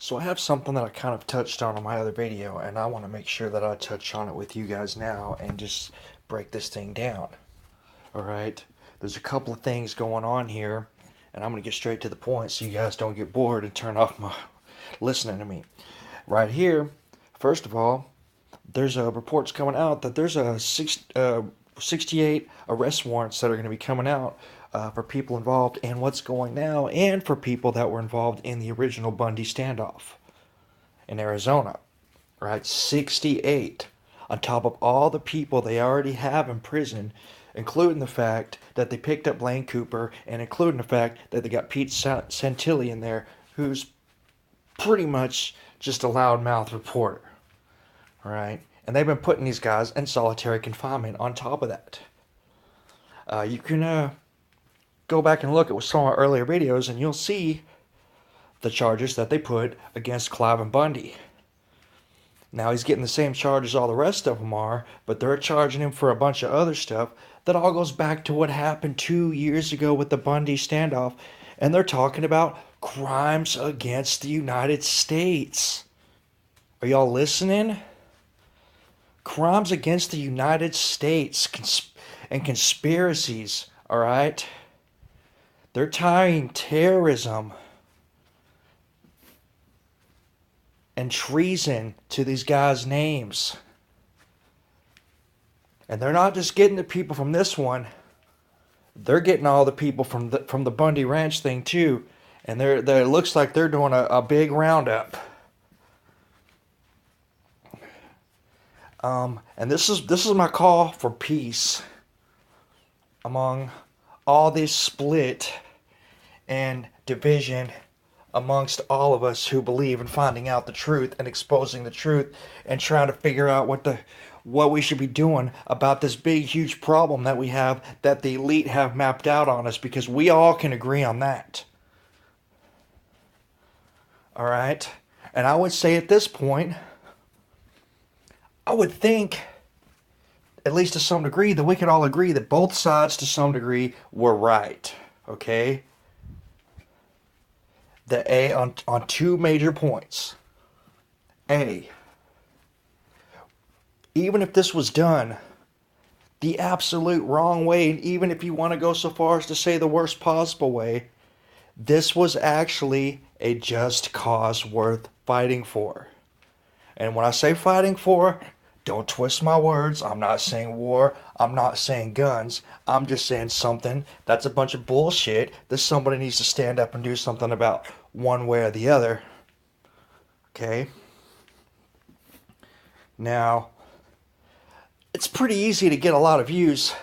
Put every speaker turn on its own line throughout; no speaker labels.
So I have something that I kind of touched on in my other video, and I want to make sure that I touch on it with you guys now and just break this thing down. All right, there's a couple of things going on here, and I'm going to get straight to the point so you guys don't get bored and turn off my listening to me. Right here, first of all, there's reports coming out that there's 68 arrest warrants that are going to be coming out for people involved in what's going now and for people that were involved in the original Bundy standoff in Arizona. Right? 68 on top of all the people they already have in prison, including the fact that they picked up Lane Cooper and including the fact that they got Pete Santilli in there, who's pretty much just a loudmouth reporter. Right? And they've been putting these guys in solitary confinement on top of that. You can go back and look at some of our earlier videos and you'll see the charges that they put against Clive Bundy. Now he's getting the same charges all the rest of them are, but they're charging him for a bunch of other stuff that all goes back to what happened 2 years ago with the Bundy standoff. And they're talking about crimes against the United States. Are y'all listening? Crimes against the United States and conspiracies, all right? They're tying terrorism and treason to these guys' names. And they're not just getting the people from this one. They're getting all the people from the Bundy Ranch thing too. And it looks like they're doing a big roundup. And this is my call for peace among all this split and division amongst all of us who believe in finding out the truth and exposing the truth and trying to figure out what we should be doing about this big huge problem that we have, that the elite have mapped out on us, because we all can agree on that. All right? And I would say at this point, I would think, at least to some degree, that we could all agree that both sides to some degree were right. Okay? On two major points. Even if this was done the absolute wrong way, and even if you want to go so far as to say the worst possible way, this was actually a just cause worth fighting for. And when I say fighting for, don't twist my words. I'm not saying war. I'm not saying guns. I'm just saying something that's a bunch of bullshit that somebody needs to stand up and do something about, one way or the other. Okay? Now, it's pretty easy to get a lot of views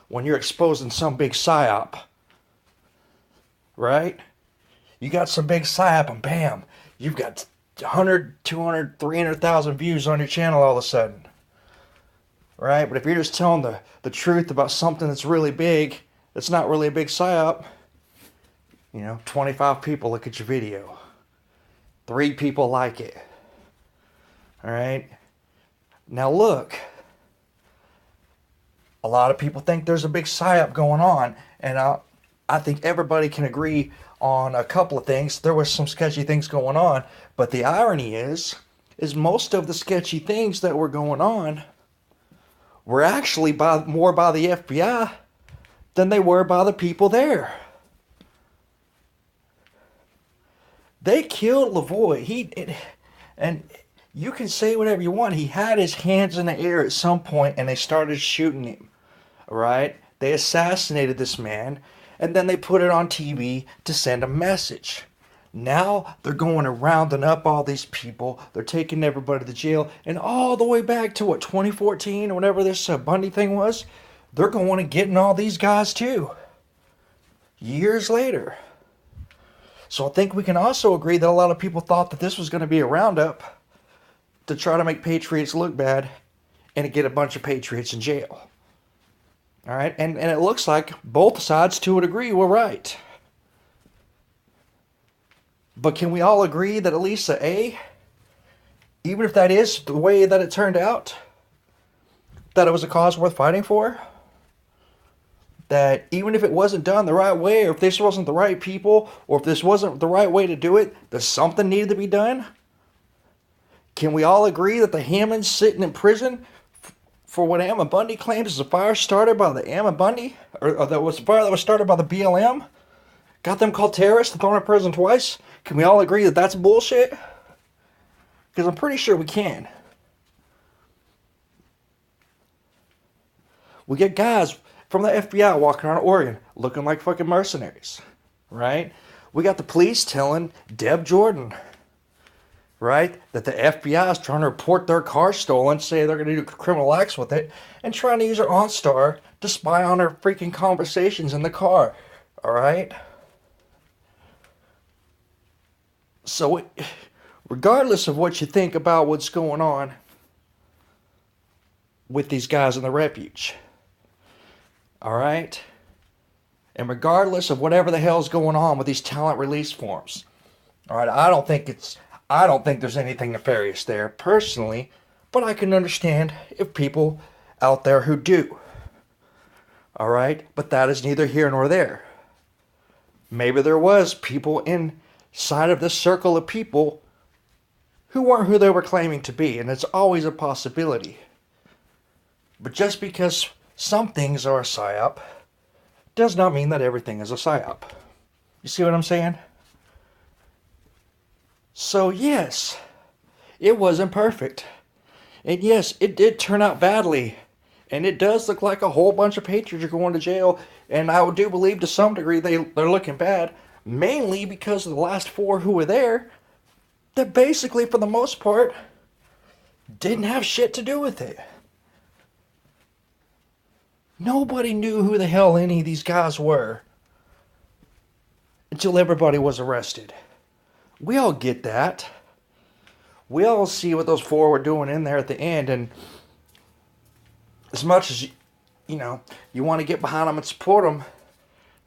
when you're exposing some big psyop. Right? You got some big psyop and bam, you've got 100, 200, 300,000 views on your channel all of a sudden. Right? But if you're just telling the truth about something that's really big, that's not really a big psyop, 25 people look at your video. 3 people like it. All right? Now look, a lot of people think there's a big psyop going on, and I think everybody can agree on a couple of things. There was some sketchy things going on, but the irony is most of the sketchy things that were going on were actually more by the FBI than they were by the people there. They killed Lavoie. And you can say whatever you want. He had his hands in the air at some point, and they started shooting him. All right? They assassinated this man, and then they put it on TV to send a message. Now they're going and rounding up all these people. They're taking everybody to jail. And all the way back to 2014 or whatever this Bundy thing was, they're going and getting all these guys too. Years later. So I think we can also agree that a lot of people thought that this was going to be a roundup to try to make patriots look bad and to get a bunch of patriots in jail. All right? And it looks like both sides to a degree were right. But can we all agree that at least even if that is the way that it turned out, that it was a cause worth fighting for? that even if it wasn't done the right way, or if this wasn't the right people, or if this wasn't the right way to do it, that something needed to be done? Can we all agree that the Hammonds sitting in prison for what Ammon Bundy claims is a fire started by the Ammon Bundy, or that was a fire that was started by the BLM, got them called terrorists and thrown in prison twice? Can we all agree that that's bullshit? Because I'm pretty sure we can. We get guys from the FBI walking around Oregon looking like fucking mercenaries, right? We got the police telling Deb Jordan, right, that the FBI is trying to report their car stolen, say they're going to do criminal acts with it, and trying to use her OnStar to spy on her freaking conversations in the car, all right? So, regardless of what you think about what's going on with these guys in the refuge, all right? And regardless of whatever the hell's going on with these talent release forms, all right, I don't think there's anything nefarious there personally, but I can understand if people out there who do. All right, but that is neither here nor there. Maybe there was people inside of this circle of people who weren't who they were claiming to be, and it's always a possibility. But just because some things are a psyop does not mean that everything is a psyop. You see what I'm saying? So yes, it wasn't perfect. And yes, it did turn out badly. And it does look like a whole bunch of patriots are going to jail. And I do believe to some degree they're looking bad. Mainly because of the last 4 who were there, that basically for the most part didn't have shit to do with it. Nobody knew who the hell any of these guys were until everybody was arrested. We all get that. We all see what those 4 were doing in there at the end, and as much as you want to get behind them and support them,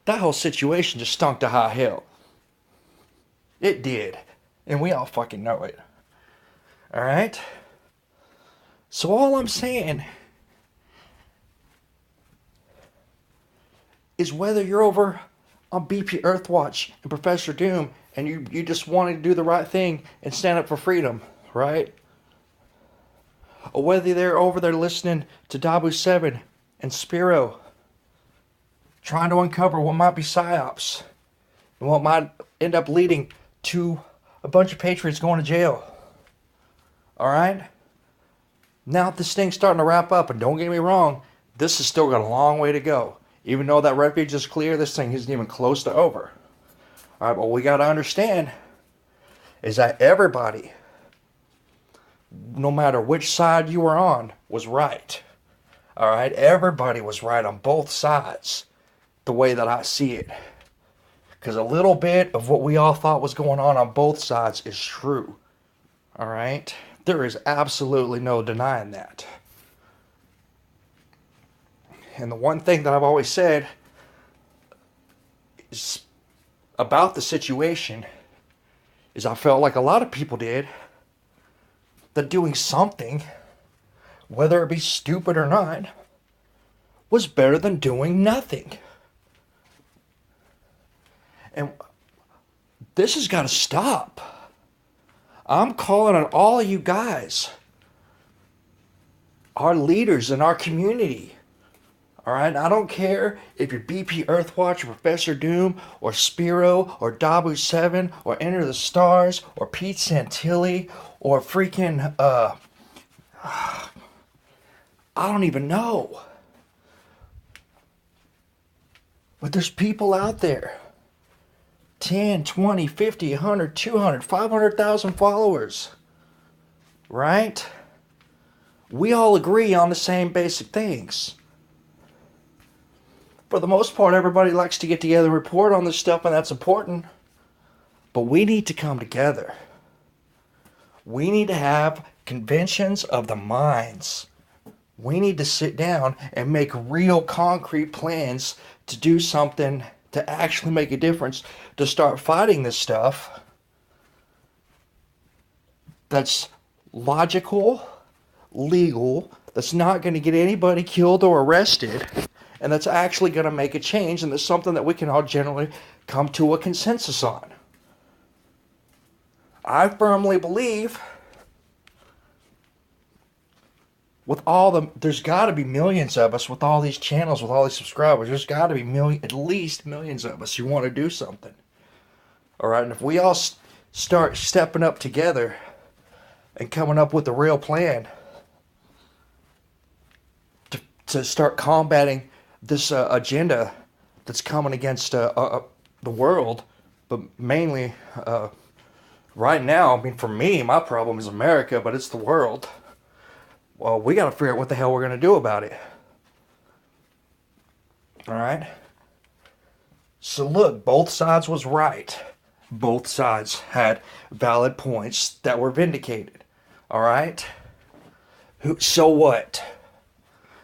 that whole situation just stunk to high hell. It did, and we all fucking know it. All right? So all I'm saying is whether you're over on BP Earthwatch and Professor Doom and you just wanted to do the right thing and stand up for freedom, right? Or whether they're over there listening to Dabu 7 and Spiro, trying to uncover what might be psyops and what might end up leading to a bunch of patriots going to jail. All right? Now this thing's starting to wrap up, and don't get me wrong, this has still got a long way to go. Even though that refuge is clear, this thing isn't even close to over. All right, but what we got to understand is that everybody, no matter which side you were on, was right. All right, everybody was right on both sides, the way that I see it. Because a little bit of what we all thought was going on both sides is true. All right, there is absolutely no denying that. And the one thing that I've always said is about the situation is I felt like a lot of people did that doing something, whether it be stupid or not, was better than doing nothing. And this has got to stop. I'm calling on all of you guys, our leaders in our community. All right, I don't care if you're BP Earthwatch or Professor Doom or Spiro or Dabu 7 or Enter the Stars or Pete Santilli or freaking, I don't even know. But there's people out there, 10, 20, 50, 100, 200, 500,000 followers, right? We all agree on the same basic things. For the most part, everybody likes to get together and report on this stuff, and that's important. But we need to come together. We need to have conventions of the minds. We need to sit down and make real concrete plans to do something to actually make a difference, to start fighting this stuff that's logical, legal, that's not going to get anybody killed or arrested, and that's actually going to make a change, and that's something that we can all generally come to a consensus on. I firmly believe with all there's got to be millions of us with all these channels, with all these subscribers. There's got to be at least millions of us who want to do something. All right, and if we all start stepping up together and coming up with a real plan to start combating this agenda that's coming against the world, but mainly right now, I mean, for me, my problem is America, but it's the world. Well, we got to figure out what the hell we're going to do about it. All right? So look, both sides was right. Both sides had valid points that were vindicated. All right? So what?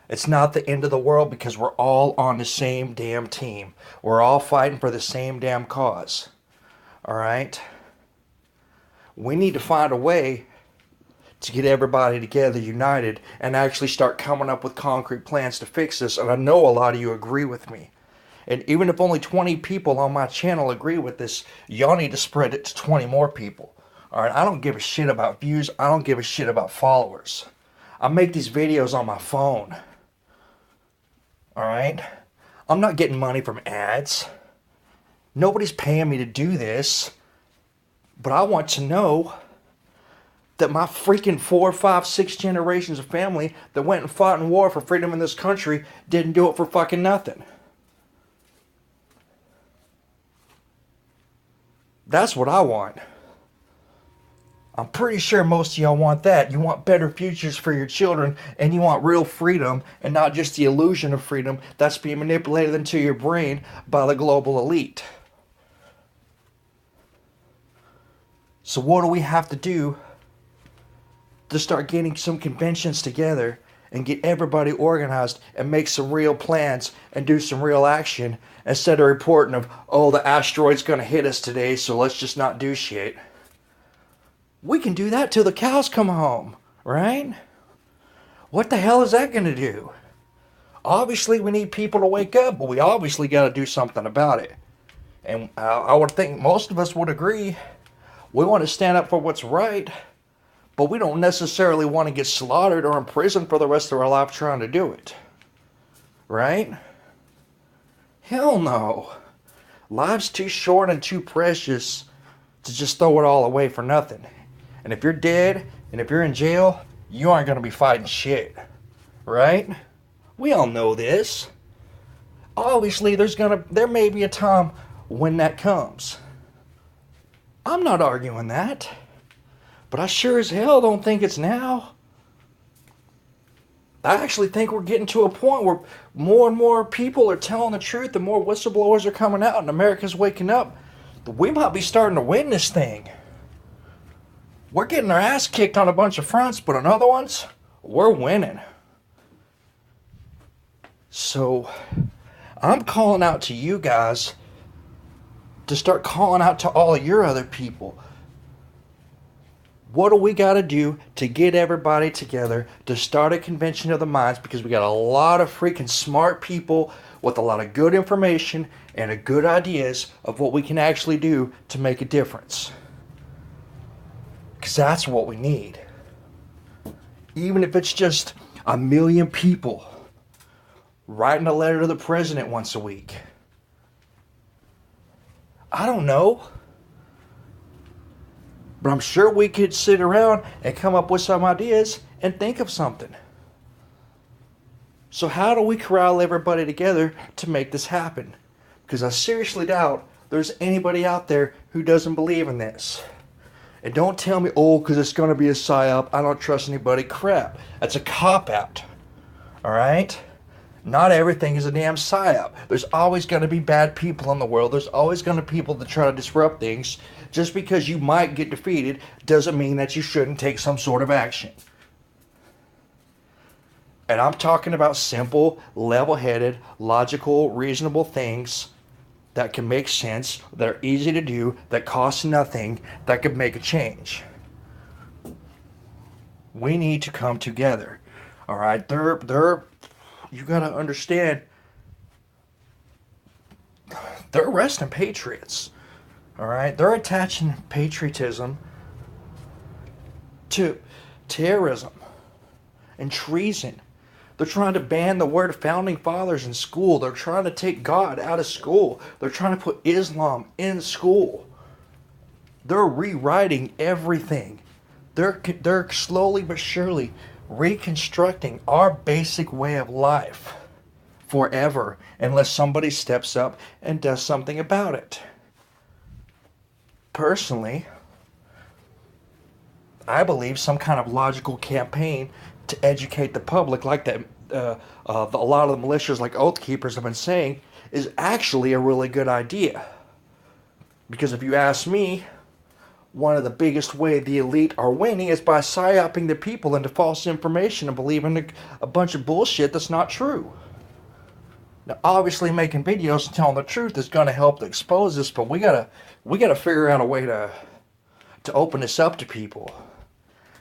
It's not the end of the world because we're all on the same damn team. We're all fighting for the same damn cause. All right? We need to find a way to get everybody together, united, and actually start coming up with concrete plans to fix this. And I know a lot of you agree with me. And even if only 20 people on my channel agree with this, y'all need to spread it to 20 more people. All right, I don't give a shit about views. I don't give a shit about followers. I make these videos on my phone. All right? I'm not getting money from ads. Nobody's paying me to do this. But I want to know that my freaking 4, 5, 6 generations of family that went and fought in war for freedom in this country didn't do it for fucking nothing. That's what I want. I'm pretty sure most of y'all want that. You want better futures for your children, and you want real freedom, and not just the illusion of freedom that's being manipulated into your brain by the global elite. So what do we have to do to start getting some conventions together and get everybody organized and make some real plans and do some real action instead of reporting of, oh, the asteroid's going to hit us today, so let's just not do shit. We can do that till the cows come home, right? What the hell is that going to do? Obviously, we need people to wake up, but we obviously got to do something about it. And I would think most of us would agree. We want to stand up for what's right, but we don't necessarily want to get slaughtered or imprisoned for the rest of our life trying to do it. Right? Hell no. Life's too short and too precious to just throw it all away for nothing. And if you're dead, and if you're in jail, you aren't going to be fighting shit. Right? We all know this. Obviously, there may be a time when that comes. I'm not arguing that. But I sure as hell don't think it's now. I actually think we're getting to a point where more and more people are telling the truth, the more whistleblowers are coming out, and America's waking up. We might be starting to win this thing. We're getting our ass kicked on a bunch of fronts, but on other ones, we're winning. So, I'm calling out to you guys to start calling out to all of your other people. What do we got to do to get everybody together to start a convention of the minds? Because we got a lot of freaking smart people with a lot of good information and good ideas of what we can actually do to make a difference. Because that's what we need. Even if it's just 1 million people writing a letter to the president once a week. I don't know. But I'm sure we could sit around and come up with some ideas and think of something. So how do we corral everybody together to make this happen? Because I seriously doubt there's anybody out there who doesn't believe in this. And don't tell me, oh, because it's going to be a psyop, I don't trust anybody. Crap. That's a cop-out. Alright? Not everything is a damn psyop. There's always going to be bad people in the world. There's always going to be people that try to disrupt things. Just because you might get defeated doesn't mean that you shouldn't take some sort of action. And I'm talking about simple, level-headed, logical, reasonable things that can make sense, that are easy to do, that cost nothing, that could make a change. We need to come together. All right? You got to understand, They're arresting patriots. All right? They're attaching patriotism to terrorism and treason. They're trying to ban the word founding fathers in school. They're trying to take God out of school. They're trying to put Islam in school. They're rewriting everything. They're slowly but surely reconstructing our basic way of life forever, unless somebody steps up and does something about it. Personally, I believe some kind of logical campaign to educate the public, like that a lot of the militias, like Oath Keepers, have been saying, is actually a really good idea. Because if you ask me, one of the biggest way the elite are winning is by psyoping the people into false information and believing a bunch of bullshit that's not true. Now, obviously, making videos and telling the truth is going to help to expose this, but we gotta figure out a way to open this up to people,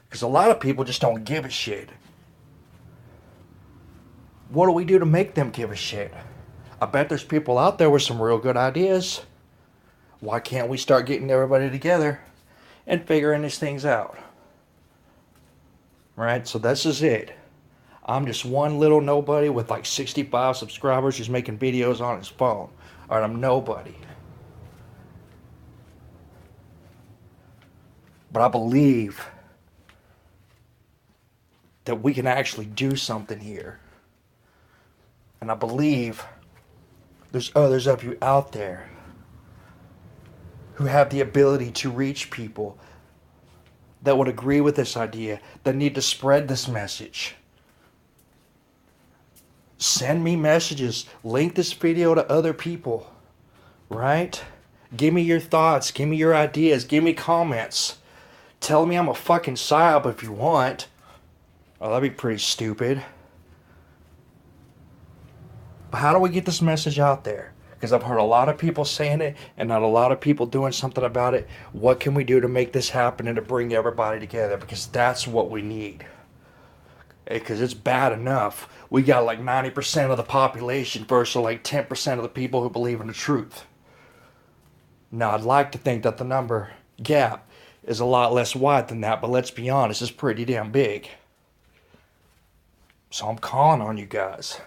because a lot of people just don't give a shit. What do we do to make them give a shit? I bet there's people out there with some real good ideas. Why can't we start getting everybody together and figuring these things out? Right? So this is it. I'm just one little nobody with like 65 subscribers who's making videos on his phone. Alright, I'm nobody. But I believe that we can actually do something here. And I believe there's others of you out there who have the ability to reach people that would agree with this idea, that need to spread this message. Send me messages. Link this video to other people. Right? Give me your thoughts. Give me your ideas. Give me comments. Tell me I'm a fucking psyop if you want. Oh, that'd be pretty stupid. But how do we get this message out there? Because I've heard a lot of people saying it and not a lot of people doing something about it. What can we do to make this happen and to bring everybody together? Because that's what we need. Because it's bad enough. We got like 90% of the population versus like 10% of the people who believe in the truth. Now, I'd like to think that the number gap is a lot less wide than that, but let's be honest, it's pretty damn big. So I'm calling on you guys.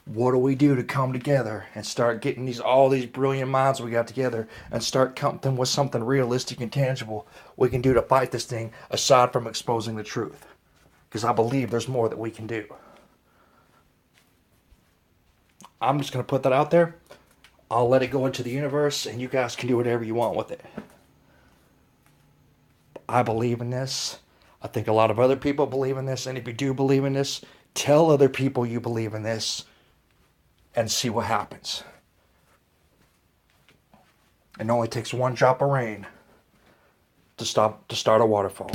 What do we do to come together and start getting all these brilliant minds we got together and start coming with something realistic and tangible we can do to fight this thing, aside from exposing the truth? Because I believe there's more that we can do. I'm just going to put that out there. I'll let it go into the universe, and you guys can do whatever you want with it. I believe in this. I think a lot of other people believe in this, and if you do believe in this, tell other people you believe in this and see what happens. It only takes one drop of rain to start a waterfall.